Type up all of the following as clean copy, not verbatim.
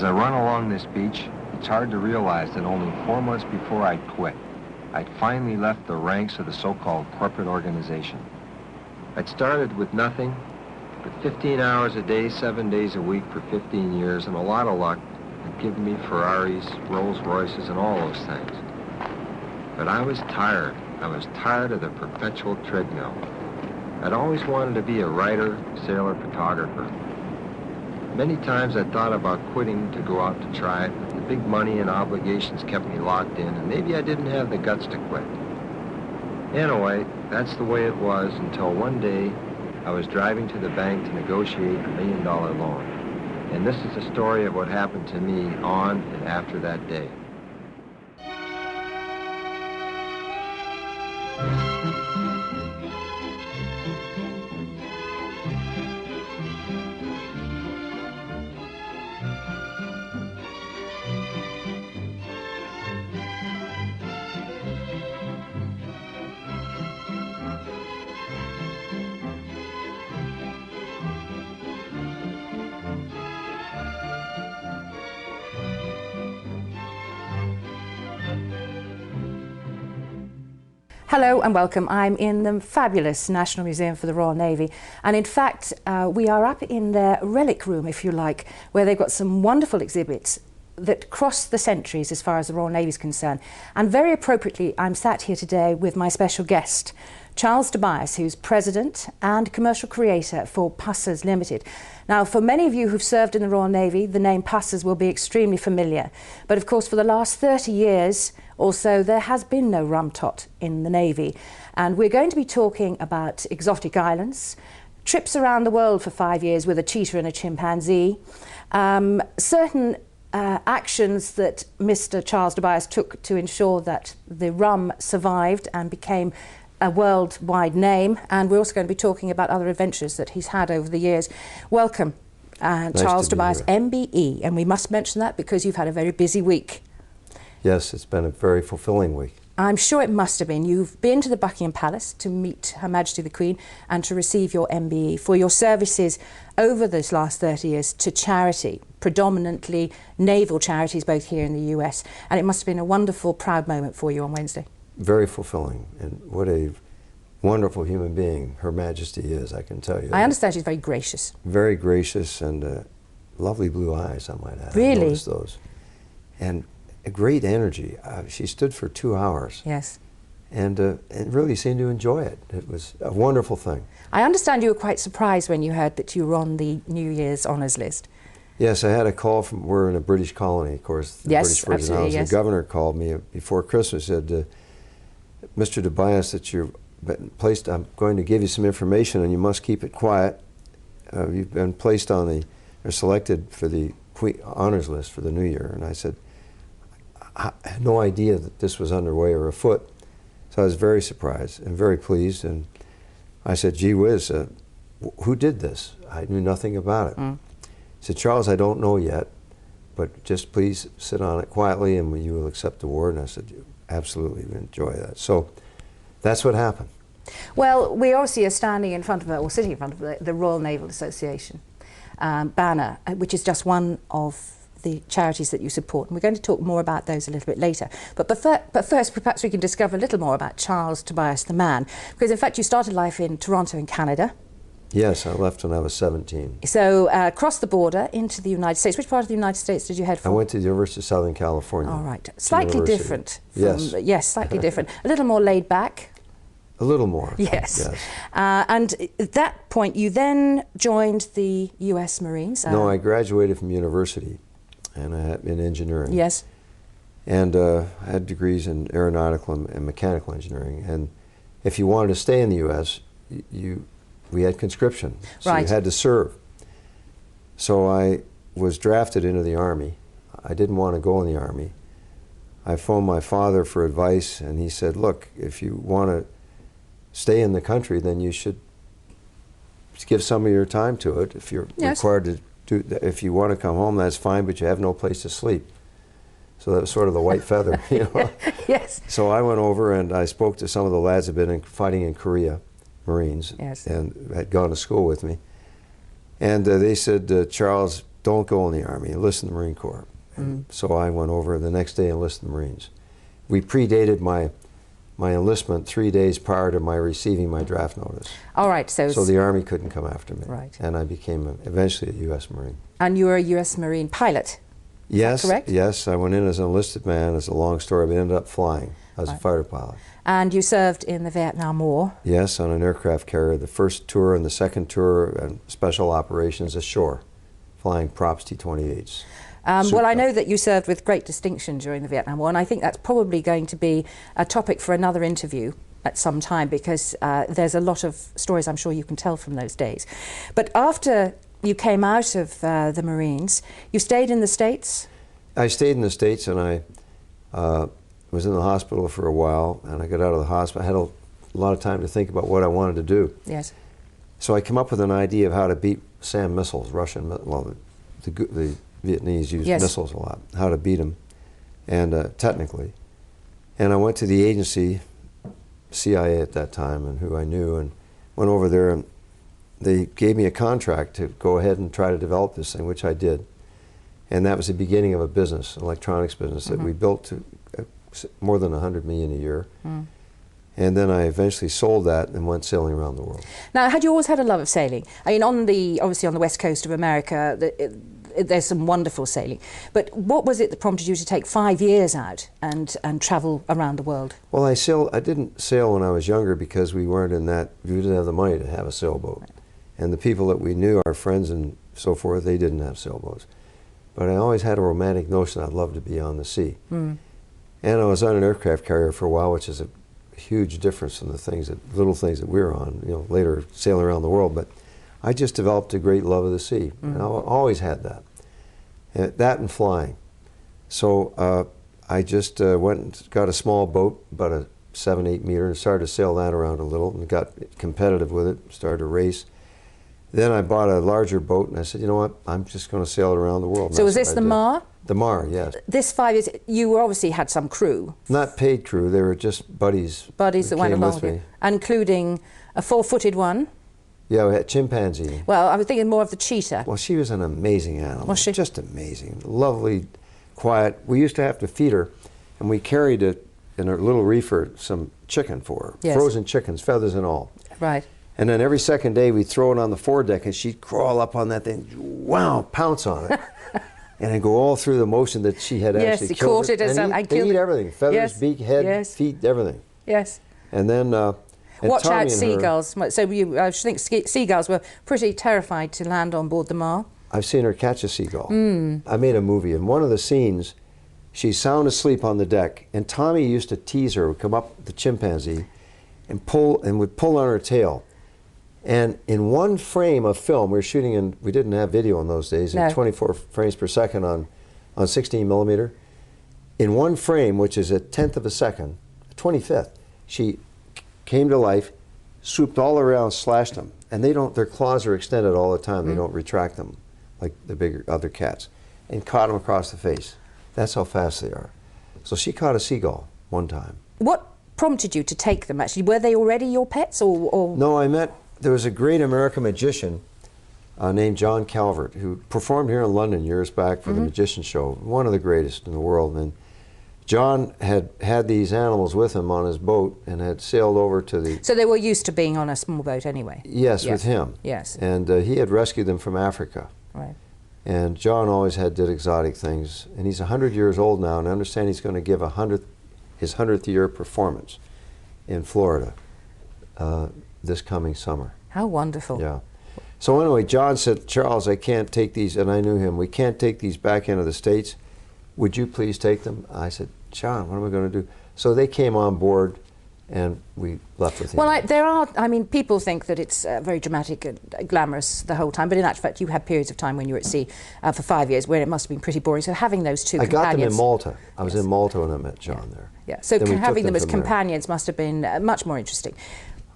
As I run along this beach, it's hard to realize that only 4 months before I'd quit, I'd finally left the ranks of the so-called corporate organization. I'd started with nothing but 15 hours a day, 7 days a week for 15 years, and a lot of luck had given me Ferraris, Rolls Royces, and all those things. But I was tired. I was tired of the perpetual treadmill. I'd always wanted to be a writer, sailor, photographer. Many times I thought about quitting to go out to try it, but the big money and obligations kept me locked in, and maybe I didn't have the guts to quit. Anyway, that's the way it was until one day I was driving to the bank to negotiate a $1 million loan. And this is the story of what happened to me on and after that day. Hello and welcome. I'm in the fabulous National Museum for the Royal Navy, and in fact we are up in their relic room, if you like, where they've got some wonderful exhibits that cross the centuries as far as the Royal Navy is concerned. And very appropriately, I'm sat here today with my special guest, Charles Tobias, who's president and commercial creator for Pussers Limited. Now, for many of you who've served in the Royal Navy, the name Pussers will be extremely familiar. But of course, for the last 30 years or so, there has been no rum tot in the Navy. And we're going to be talking about exotic islands, trips around the world for 5 years with a cheetah and a chimpanzee, certain actions that Mr. Charles Tobias took to ensure that the rum survived and became a worldwide name, and we're also going to be talking about other adventures that he's had over the years. Welcome, Charles Tobias MBE, and we must mention that because you've had a very busy week. Yes, it's been a very fulfilling week. I'm sure it must have been. You've been to the Buckingham Palace to meet Her Majesty the Queen and to receive your MBE for your services over this last 30 years to charity, predominantly naval charities both here in the US, and it must have been a wonderful, proud moment for you on Wednesday. Very fulfilling, and what a wonderful human being Her Majesty is, I can tell you. I understand she's very gracious. Very gracious, and lovely blue eyes, I might add. Really? I noticed those. And a great energy. She stood for 2 hours. Yes. And really seemed to enjoy it. It was a wonderful thing. I understand you were quite surprised when you heard that you were on the New Year's honours list. Yes, I had a call from, we're in a British colony, of course, the yes, British Virgin absolutely, Islands. yes. The governor called me before Christmas, said, Mr. Tobias, that you're placed, I'm going to give you some information and you must keep it quiet. You've been placed on the, or selected for the Queen honors list for the New Year. And I said, I had no idea that this was underway or afoot. So I was very surprised and very pleased. And I said, gee whiz, who did this? I knew nothing about it. He said, Charles, I don't know yet, but just please sit on it quietly and you will accept the award. And I said, absolutely, we enjoy that. So that's what happened. Well, we obviously are standing in front of, or sitting in front of the Royal Naval Association banner, which is just one of the charities that you support, and we're going to talk more about those a little bit later. But first, perhaps we can discover a little more about Charles Tobias, the man, because in fact you started life in Toronto in Canada. Yes, I left when I was 17. So across the border into the United States. Which part of the United States did you head for? I went to the University of Southern California. All right, slightly different. From, yes. Yes, slightly different. A little more laid back. A little more. Yes. And at that point you then joined the US Marines. No, I graduated from university. And I had in engineering. Yes. And I had degrees in aeronautical and mechanical engineering. And if you wanted to stay in the U.S., we had conscription, so right. You had to serve. So I was drafted into the Army. I didn't want to go in the Army. I phoned my father for advice, and he said, look, if you want to stay in the country, then you should give some of your time to it. If you're required to if you want to come home, that's fine, but you have no place to sleep. So that was sort of the white feather, you know. Yes. So I went over and I spoke to some of the lads who had been fighting in Korea, Marines, yes. and had gone to school with me. And they said, Charles, don't go in the Army, enlist in the Marine Corps. And so I went over the next day and enlisted in the Marines. We predated my enlistment 3 days prior to my receiving my draft notice. All right, so the Army couldn't come after me. Right. And I became eventually a U.S. Marine. And you were a U.S. Marine pilot? Yes, Is that correct? yes. I went in as an enlisted man. It's a long story, but ended up flying as a fighter pilot. And you served in the Vietnam War? Yes, on an aircraft carrier. The first tour and the second tour and special operations ashore, flying props T-28s. Well, I know that you served with great distinction during the Vietnam War, and I think that's probably going to be a topic for another interview at some time, because there's a lot of stories I'm sure you can tell from those days. But after you came out of the Marines, you stayed in the States? I stayed in the States, and I was in the hospital for a while, and I got out of the hospital. I had a lot of time to think about what I wanted to do. Yes. So I came up with an idea of how to beat SAM missiles, Russian, well, the Vietnamese use missiles a lot, how to beat them, and technically. And I went to the agency, CIA at that time, and who I knew, and went over there, and they gave me a contract to go ahead and try to develop this thing, which I did. And that was the beginning of a business, an electronics business, that we built to more than 100 million a year. And then I eventually sold that and went sailing around the world. Now, had you always had a love of sailing? I mean, obviously on the west coast of America, there's some wonderful sailing. But what was it that prompted you to take 5 years out and travel around the world? Well, I didn't sail when I was younger because we didn't have the money to have a sailboat. And the people that we knew, our friends and so forth, they didn't have sailboats. But I always had a romantic notion I'd love to be on the sea. And I was on an aircraft carrier for a while, which is a huge difference from the little things that we were on, later sailing around the world. But I just developed a great love of the sea. And I always had that. That and flying. So I just went and got a small boat, about a 7-8 meter, and started to sail that around a little, and got competitive with it, started to race. Then I bought a larger boat, and I said, you know what, I'm just going to sail it around the world. So was this the Mar? The Mar, yes. This 5 years, you obviously had some crew. Not paid crew, they were just buddies. Buddies that went along with you, including a 4-footed one. Yeah, we had chimpanzee. Well, I was thinking more of the cheetah. Well, she was an amazing animal. Was she? Just amazing. Lovely, quiet. We used to have to feed her, and we carried it in a little reefer, some chicken for her. Yes. Frozen chickens, feathers and all. Right. And then every second day we'd throw it on the foredeck, and she'd crawl up on that thing, wow, pounce on it. And I'd go all through the motion that she had actually he killed caught it as and they eat everything, feathers, beak, head, feet, everything. Yes. And then watch out, seagulls. So I think seagulls were pretty terrified to land on board the Mar. I've seen her catch a seagull. I made a movie, and one of the scenes, she's sound asleep on the deck, and Tommy used to tease her, would come up, the chimpanzee, and would pull on her tail. And in one frame of film, we were shooting we didn't have video in those days, in 24 frames per second on 16 millimeter. In one frame, which is a 1/10 of a second, a 25th, she came to life, swooped all around, slashed them. And their claws are extended all the time. They don't retract them like the bigger other cats. And caught them across the face. That's how fast they are. So she caught a seagull one time. What prompted you to take them, actually? Were they already your pets, or? No, there was a great American magician named John Calvert, who performed here in London years back for the Magician Show, one of the greatest in the world. And John had these animals with him on his boat and had sailed over to the... So they were used to being on a small boat anyway? Yes, with him. Yes. And he had rescued them from Africa. Right. And John always did exotic things. And he's 100 years old now, and I understand he's going to give his 100th year performance in Florida this coming summer. How wonderful. Yeah. So anyway, John said, Charles, I can't take these, and I knew him, we can't take these back into the States. Would you please take them? I said, John, what am I going to do? So they came on board, and we left with him. Well, people think that it's very dramatic and glamorous the whole time, but in actual fact, you had periods of time when you were at sea for 5 years where it must have been pretty boring. So having those two companions... I got them in Malta. I was in Malta when I met John there. Yeah, so having them as companions must have been much more interesting.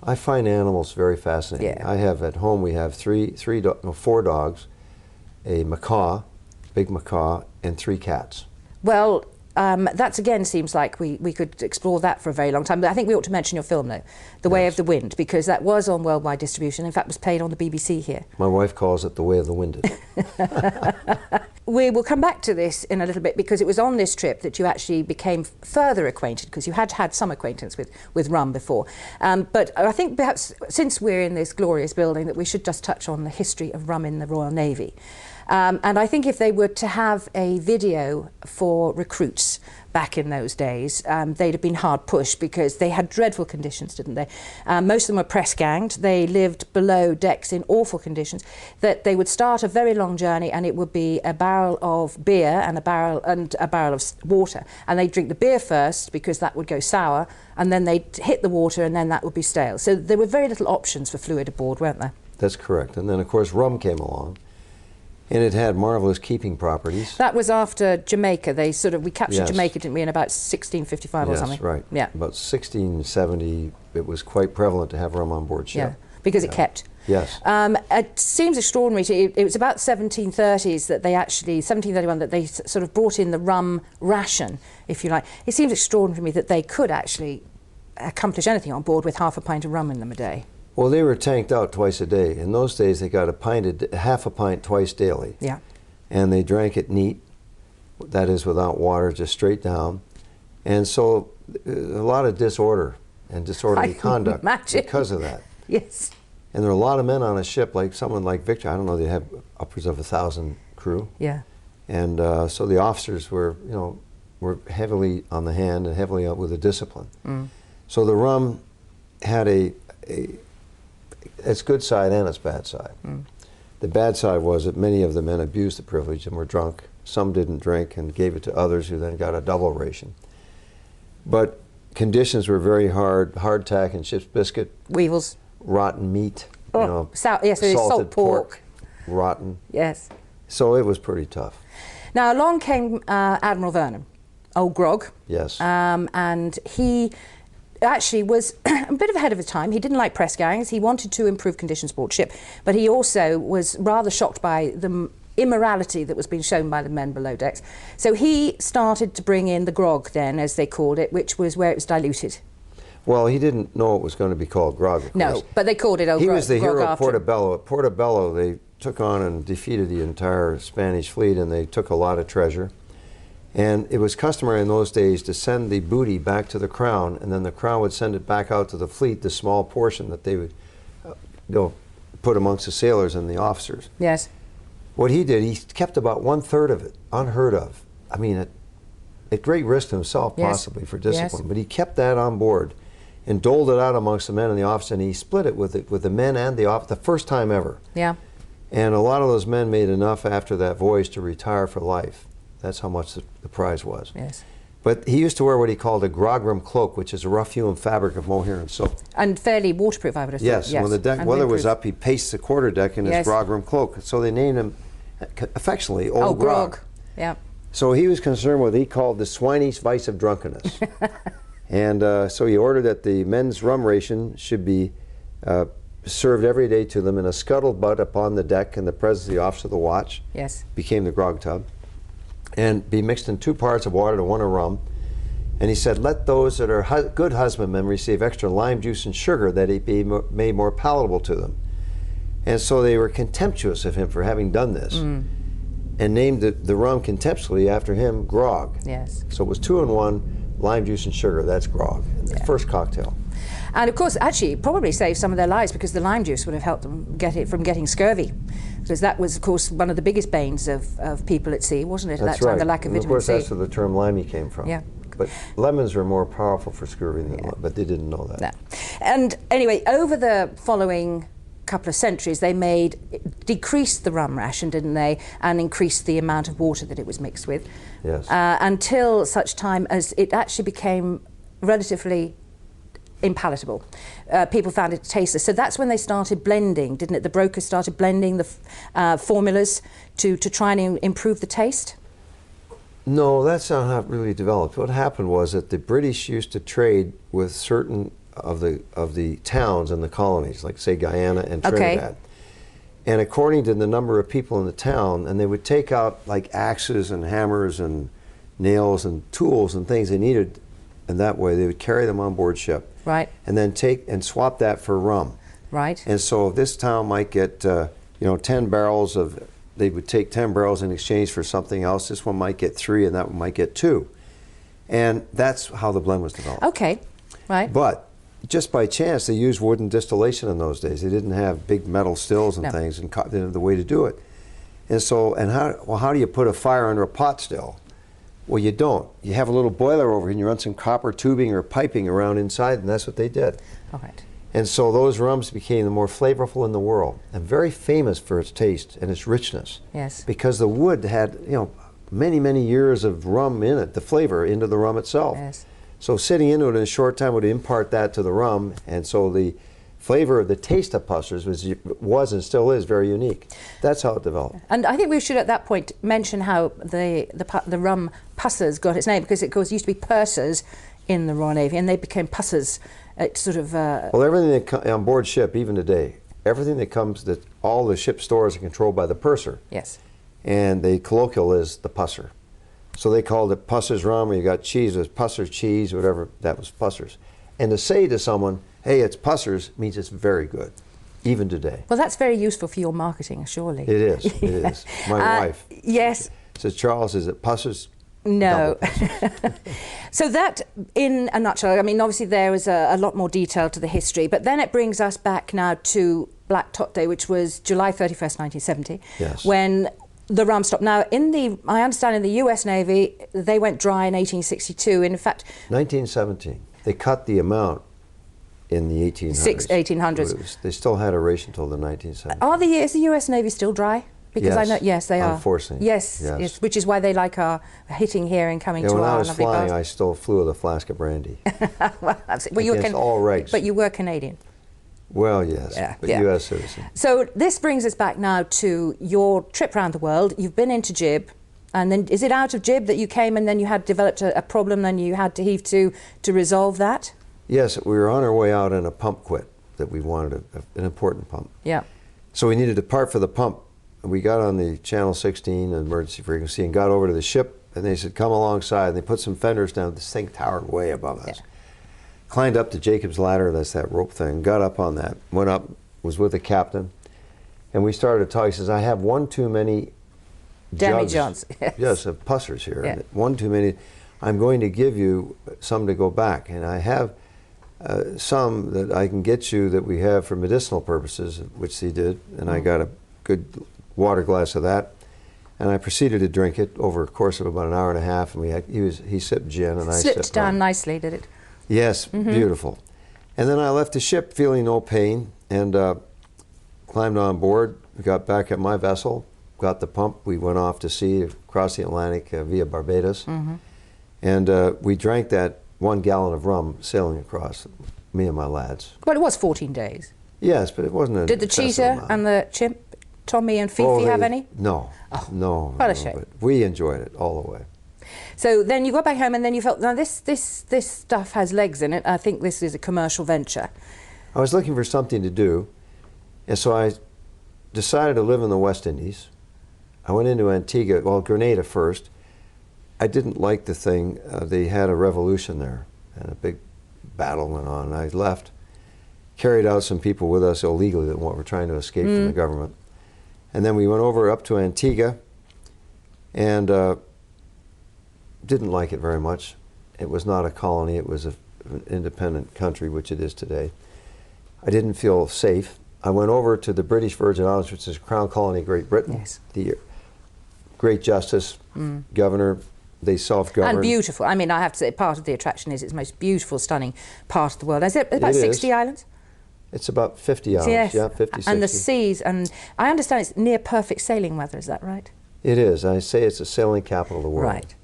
I find animals very fascinating. Yeah. I have at home, we have 4 dogs, a macaw, big macaw, and 3 cats. Well, that again seems like we could explore that for a very long time. But I think we ought to mention your film, though, The Way of the Wind, because that was on worldwide distribution. In fact, was played on the BBC here. My wife calls it The Way of the Winded. We will come back to this in a little bit, because it was on this trip that you actually became further acquainted, because you had had some acquaintance with rum before. But I think perhaps since we're in this glorious building that we should just touch on the history of rum in the Royal Navy. And I think if they were to have a video for recruits back in those days, they'd have been hard pushed, because they had dreadful conditions, didn't they? Most of them were press ganged. They lived below decks in awful conditions. That they would start a very long journey, and it would be a barrel of beer and a barrel of water, and they'd drink the beer first because that would go sour, and then they'd hit the water, and then that would be stale. So there were very little options for fluid aboard, weren't there? That's correct. And then, of course, rum came along. And it had marvelous keeping properties. That was after Jamaica. We captured Yes. Jamaica, didn't we, in about 1655 or something? Yes, right. Yeah. About 1670, it was quite prevalent to have rum on board ship. Yeah, because it kept. Yes. It seems extraordinary. It was about 1730s that they actually, 1731, that they sort of brought in the rum ration, if you like. It seems extraordinary to me that they could actually accomplish anything on board with half a pint of rum in them a day. Well, they were tanked out twice a day. In those days, they got half a pint twice daily. Yeah. And they drank it neat, that is without water, just straight down. And so a lot of disorder and disorderly conduct because of that. Yes. And there were a lot of men on a ship, like someone like Victor. I don't know, they had upwards of 1,000 crew. Yeah. And so the officers were heavily on the hand and heavily up with the discipline. Mm. So the rum had its good side and its bad side. Mm. The bad side was that many of the men abused the privilege and were drunk. Some didn't drink and gave it to others, who then got a double ration. But conditions were very hard. Hardtack and ship's biscuit. Weevils. Rotten meat. Oh, yes, salt pork. Rotten. Yes. So it was pretty tough. Now along came Admiral Vernon, old Grog. Yes. And he actually was a bit ahead of his time. He didn't like press gangs. He wanted to improve conditions aboard ship, but he also was rather shocked by the immorality that was being shown by the men below decks. So he started to bring in the grog then, as they called it, which was where it was diluted. Well, he didn't know it was going to be called grog, of course. No, but they called it old grog. He was the hero of after. Portobello. At Portobello, they took on and defeated the entire Spanish fleet, and they took a lot of treasure. And it was customary in those days to send the booty back to the crown, and then the crown would send it back out to the fleet, the small portion that they would put amongst the sailors and the officers. Yes. What he did, he kept about 1/3 of it, unheard of. I mean, at great risk to himself, possibly, for discipline. Yes. But he kept that on board and doled it out amongst the men and the officers, and he split it with the men and the officers, the first time ever. Yeah. And a lot of those men made enough after that voyage to retire for life. That's how much the prize was. Yes. But he used to wear what he called a grogram cloak, which is a rough-hewn fabric of mohair and silk. And fairly waterproof, I would have thought. Yes, when the deck weather was up, he paced the quarterdeck in his grogram cloak. So they named him affectionately Old Grog. Yeah. So he was concerned with what he called the swinish vice of drunkenness. And so he ordered that the men's rum ration should be served every day to them in a scuttlebutt upon the deck in the presence of the officer of the watch. Yes. Became the grog tub. And be mixed in 2 parts of water to 1 of rum. And he said, let those that are good husbandmen receive extra lime juice and sugar, that it be made more palatable to them. And so they were contemptuous of him for having done this, and named the rum contemptuously after him, Grog. Yes. So it was 2 in 1, lime juice and sugar. That's Grog, the first cocktail. And of course, actually, it probably saved some of their lives, because the lime juice would have helped them get it from getting scurvy. Because that was, of course, one of the biggest banes of people at sea, wasn't it? That's at that time, right. the lack of vitamin C. Of course, that's where the term limey came from. Yeah. But lemons are more powerful for scurvy than but they didn't know that. No. And anyway, over the following couple of centuries, they decreased the rum ration, didn't they, and increased the amount of water that it was mixed with. Yes. Until such time as it actually became relatively impalatable. People found it tasteless. So that's when they started blending, didn't it? The brokers started blending the formulas to try and improve the taste? No, that's not how it really developed. What happened was that the British used to trade with certain of the towns in the colonies, like say Guyana and Trinidad. Okay. And according to the number of people in the town, and they would take out like axes and hammers and nails and tools and things they needed, and that way they would carry them on board ship. Right. And then take and swap that for rum. Right. And so this town might get, 10 barrels of, they would take 10 barrels in exchange for something else. This one might get 3 and that one might get 2. And that's how the blend was developed. Okay, right. But just by chance, they used wooden distillation in those days. They didn't have big metal stills and No. things, and they didn't have the way to do it. And so, how do you put a fire under a pot still? Well, you don't. You have a little boiler over here and you run some copper tubing or piping around inside, and that's what they did. All right. And so those rums became the more flavorful in the world and very famous for its taste and its richness. Yes. Because the wood had, many, many years of rum in it, the flavor into the rum itself. Yes. So sitting into it in a short time would impart that to the rum, and so the flavor, the taste of Pussers was and still is very unique. That's how it developed. And I think we should at that point mention how the rum Pussers got its name, because it used to be pursers in the Royal Navy, and they became Pussers. It's sort of... Well, everything that on board ship, even today, everything that comes, that all the ship stores are controlled by the purser. Yes. And the colloquial is the pusser. So they called it Pussers Rum, or you got cheese, it was Pussers cheese, whatever, that was Pussers. And to say to someone, hey, it's Pussers, means it's very good, even today. Well, that's very useful for your marketing, surely. It is, it is. My wife. Yes. Says, Charles, is it Pussers? No. So that, in a nutshell, I mean, obviously there was a lot more detail to the history, but then it brings us back now to Blacktop Day, which was July 31st, 1970, yes, when the rum stopped. Now, I understand in the US Navy, they went dry in 1862. In fact... 1917. They cut the amount in the 1800s. 1800s. They still had a ration until the 1970s. Is the US Navy still dry? Because yes, I know, yes, they are. Unfortunately. Yes, yes, which is why they like our hitting here and coming to when our I was lovely flying, bars. I still flew with a flask of brandy. Well, against all regs. But you were Canadian. Well, yes, Yeah, but yeah. U.S. citizen. So this brings us back now to your trip around the world. You've been into Jib, and then is it out of Jib that you came and then you had developed a problem and you had to heave to resolve that? Yes, we were on our way out and a pump quit that we wanted, an important pump. Yeah. So we needed a part for the pump. We got on the Channel 16 emergency frequency and got over to the ship, and they said, come alongside. And they put some fenders down. This thing towered way above us. Yeah. Climbed up to Jacob's ladder, that's that rope thing, got up on that, went up, was with the captain, and we started to talk. He says, I have one too many Demi-johns. Yes, of Pussers here. Yeah. One too many. I'm going to give you some to go back, and I have some that I can get you that we have for medicinal purposes, which he did, and I got a good water glass of that, and I proceeded to drink it over a course of about an hour and a half, and he sipped gin and I sipped Slipped down rum. nicely, did it? Yes, beautiful. And then I left the ship feeling no pain and climbed on board, got back at my vessel, got the pump, we went off to sea across the Atlantic via Barbados, and we drank that 1 gallon of rum sailing across, me and my lads. Well, it was 14 days. Yes, but it wasn't an Did the excessive cheetah amount. and the chimp, Tommy and Fifi, have any? No, no. what a no, shame. But we enjoyed it all the way. So then you got back home and then you felt, now this stuff has legs in it. I think this is a commercial venture. I was looking for something to do, and so I decided to live in the West Indies. I went into Antigua, well, Grenada first. I didn't like the thing. They had a revolution there, and a big battle went on. I left, carried out some people with us illegally that were trying to escape from the government. And then we went over up to Antigua, and didn't like it very much. It was not a colony, it was an independent country, which it is today. I didn't feel safe. I went over to the British Virgin Islands, which is a crown colony of Great Britain. Yes. The great justice, governor, they self-govern. And beautiful. I mean, I have to say, part of the attraction is it's the most beautiful, stunning part of the world. Is it about 60 islands? It's about 50 islands, Yes. yeah, 50, 60. And the seas, and I understand it's near perfect sailing weather, is that right? It is. I say it's the sailing capital of the world. Right.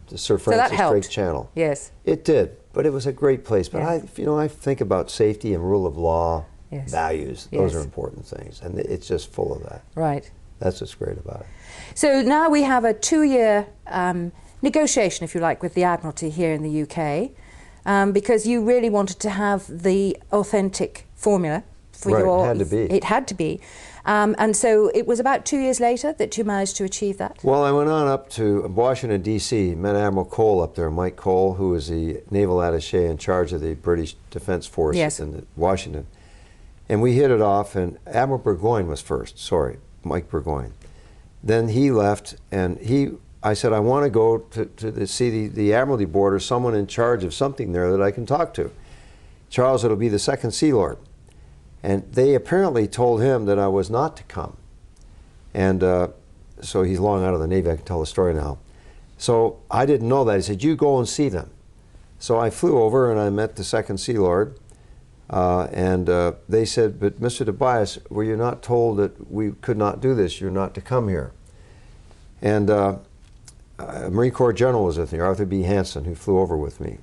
The Sir So that Francis helped. Drake Channel. Yes. It did, but it was a great place. But Yeah. I think about safety and rule of law, Yes. values. Those Yes. are important things, and it's just full of that. Right. That's what's great about it. So now we have a 2-year negotiation, if you like, with the Admiralty here in the UK, because you really wanted to have the authentic formula for Right, your... it had to be. It had to be. And so it was about 2 years later that you managed to achieve that? Well, I went on up to Washington, D.C., met Admiral Cole up there, Mike Cole, who was the naval attaché in charge of the British Defense Force in Washington. And we hit it off, and Admiral Burgoyne was first, Mike Burgoyne. Then he left, and I said, I want to go to see the Admiralty Board or someone in charge of something there that I can talk to. Charles, it'll be the second Sea Lord. And they apparently told him that I was not to come. And so he's long out of the Navy, I can tell the story now. So I didn't know that. He said, you go and see them. So I flew over and I met the second Sea Lord. And they said, but Mr. Tobias, were you not told that we could not do this? You're not to come here. And a Marine Corps general was with me, Arthur B. Hansen, who flew over with me,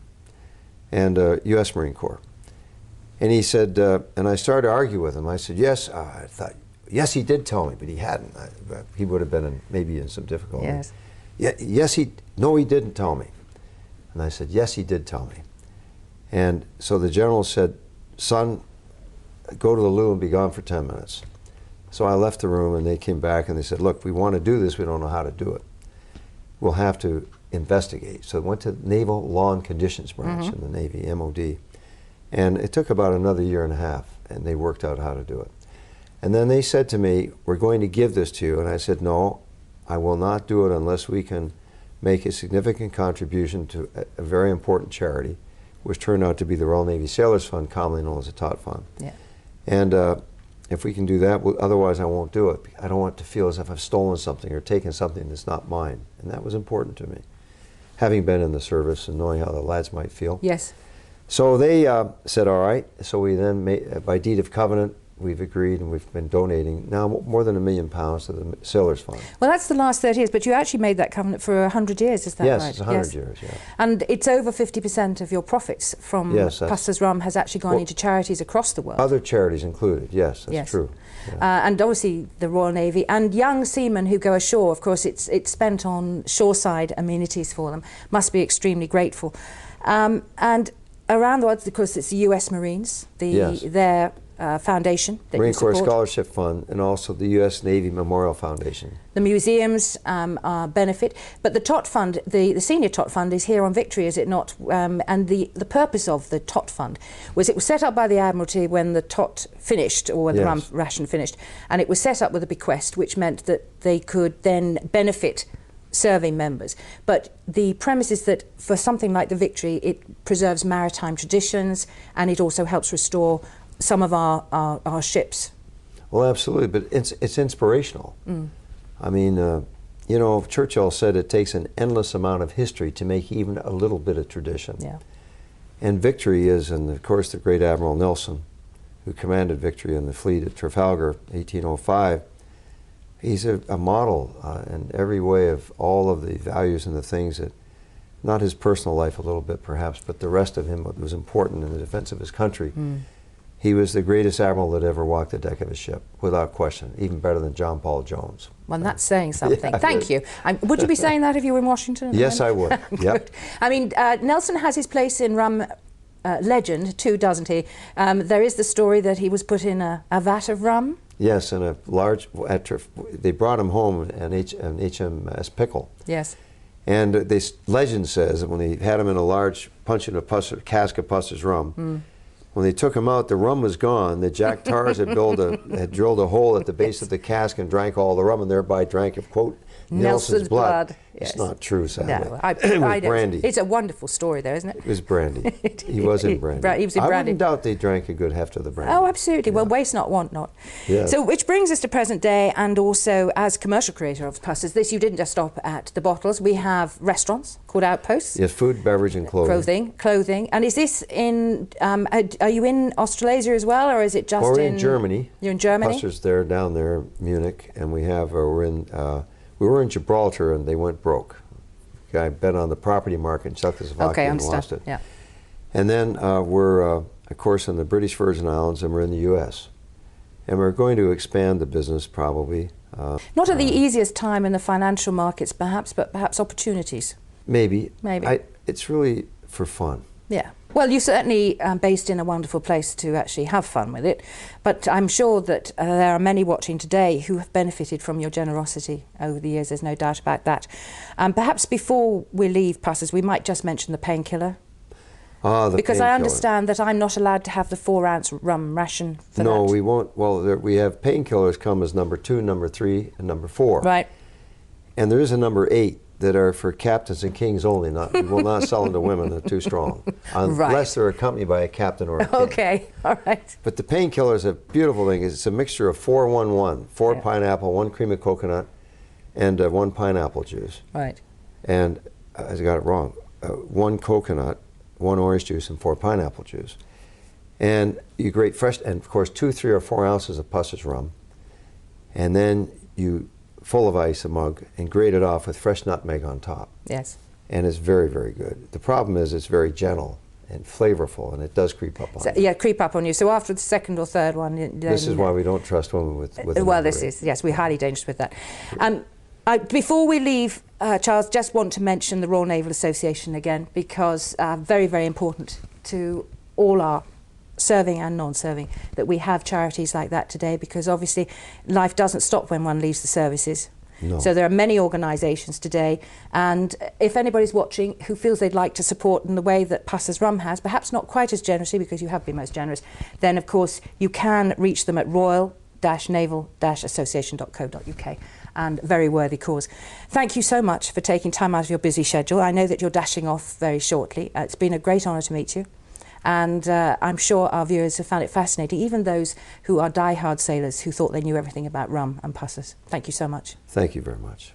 and U.S. Marine Corps. And he said, and I started to argue with him. I said, yes, I thought, yes, he did tell me, but he hadn't. He would have been maybe in some difficulty. Yes. Yeah, no, he didn't tell me. And I said, yes, he did tell me. And so the general said, son, go to the loo and be gone for 10 minutes. So I left the room and they came back and they said, look, we want to do this, we don't know how to do it. We'll have to investigate. So I went to the Naval Law and Conditions Branch in the Navy, MOD. And it took about another year and a half, and they worked out how to do it. And then they said to me, we're going to give this to you. And I said, no, I will not do it unless we can make a significant contribution to a very important charity, which turned out to be the Royal Navy Sailors Fund, commonly known as the Tot Fund. Yeah. And if we can do that, otherwise I won't do it. I don't want to feel as if I've stolen something or taken something that's not mine. And that was important to me, having been in the service and knowing how the lads might feel. Yes. So they said, all right. So we then made, by deed of covenant, we've agreed and we've been donating now more than £1 million to the Sailors Fund. Well, that's the last 30 years, but you actually made that covenant for 100 years, is that right? Yes, it's 100 years, yeah. And it's over 50% of your profits from Pussers Rum has actually gone into charities across the world. Other charities included, yes, that's true. Yeah. And obviously the Royal Navy and young seamen who go ashore, of course, it's spent on shoreside amenities for them, must be extremely grateful. And around the world, of course, it's the US Marines, their foundation that Marine you support. Corps Scholarship Fund, and also the U.S. Navy Memorial Foundation. The museums benefit, but the Tot Fund, the senior Tot Fund, is here on Victory, is it not? And the purpose of the Tot Fund was it was set up by the Admiralty when the Tot finished, or when the rum ration finished, and it was set up with a bequest, which meant that they could then benefit serving members. But the premise is that for something like the Victory, it preserves maritime traditions, and it also helps restore some of our ships. Well, absolutely, but it's inspirational. I mean, you know, Churchill said it takes an endless amount of history to make even a little bit of tradition. Yeah. And Victory is, and of course the great Admiral Nelson, who commanded Victory in the fleet at Trafalgar, 1805, he's a model in every way of all of the values and the things that, not his personal life a little bit perhaps, but the rest of him was important in the defense of his country. He was the greatest admiral that ever walked the deck of a ship, without question, even better than John Paul Jones. Well, that's saying something. Thank you. Would you be saying that if you were in Washington? Yes, I would. Yep. I mean, Nelson has his place in rum legend too, doesn't he? There is the story that he was put in a vat of rum. Yes, in a large, they brought him home an HMS Pickle. Yes. And this legend says that when they had him in a large punch in a cask of Pussers Rum, when they took him out, the rum was gone. The Jack Tars had drilled a hole at the base of the cask and drank all the rum, and thereby drank, of quote, Nelson's blood. Yes. It's not true, sadly. No, it was brandy. It's a wonderful story, though, isn't it? It was brandy. He was in brandy. He was in brandy. I wouldn't doubt they drank a good heft of the brandy. Oh, absolutely. Yeah. Well, waste not, want not. Yes. So, which brings us to present day, and also as commercial creator of Pussers, this you didn't just stop at the bottles. We have restaurants called Outposts. Yes, food, beverage, and clothing. Clothing. And is this in? Are you in Australasia as well, or is it just We're in Germany. You're in Germany. Pussers there, down there, Munich, and we have. We were in Gibraltar, and they went broke. I bet on the property market in Czechoslovakia and lost it. Yeah. And then we're, of course, in the British Virgin Islands, and we're in the U.S. And we're going to expand the business probably. Not at the easiest time in the financial markets, perhaps, but perhaps opportunities. Maybe. Maybe. It's really for fun. Yeah. Well, you're certainly based in a wonderful place to actually have fun with it, but I'm sure that there are many watching today who have benefited from your generosity over the years. There's no doubt about that. Perhaps before we leave, Pussers, we might just mention the painkiller. Ah, the because I painkiller. understand that I'm not allowed to have the 4-ounce rum ration for that. No, we won't. Well, we have painkillers come as number 2, number 3, and number 4. Right. And there is a number 8 that are for captains and kings only. We will not sell them to women, they're too strong. Unless they're accompanied by a captain or a king. Okay, all right. But the painkiller is a beautiful thing. It's a mixture of 4-1-1, 4 pineapple, 1 cream of coconut, and 1 pineapple juice. Right. And I got it wrong. 1 coconut, 1 orange juice, and 4 pineapple juice. And you grate fresh, and of course 2, 3, or 4 ounces of Pussers rum. And then you full of ice, a mug, and grate it off with fresh nutmeg on top. Yes. And it's very, very good. The problem is it's very gentle and flavorful, and it does creep up on you. Yeah, creep up on you. So after the second or third one... This is why we don't trust women with well, this is, yes, we're highly dangerous with that. Before we leave, Charles, just want to mention the Royal Naval Association again, because very, very important to all our serving and non-serving, that we have charities like that today, because obviously life doesn't stop when one leaves the services. No. So there are many organisations today, and if anybody's watching who feels they'd like to support in the way that Pussers Rum has, perhaps not quite as generously because you have been most generous, then of course you can reach them at royal-naval-association.co.uk, and very worthy cause. Thank you so much for taking time out of your busy schedule. I know that you're dashing off very shortly. It's been a great honour to meet you. And I'm sure our viewers have found it fascinating, even those who are die-hard sailors who thought they knew everything about rum and Pussers. Thank you so much. Thank you very much.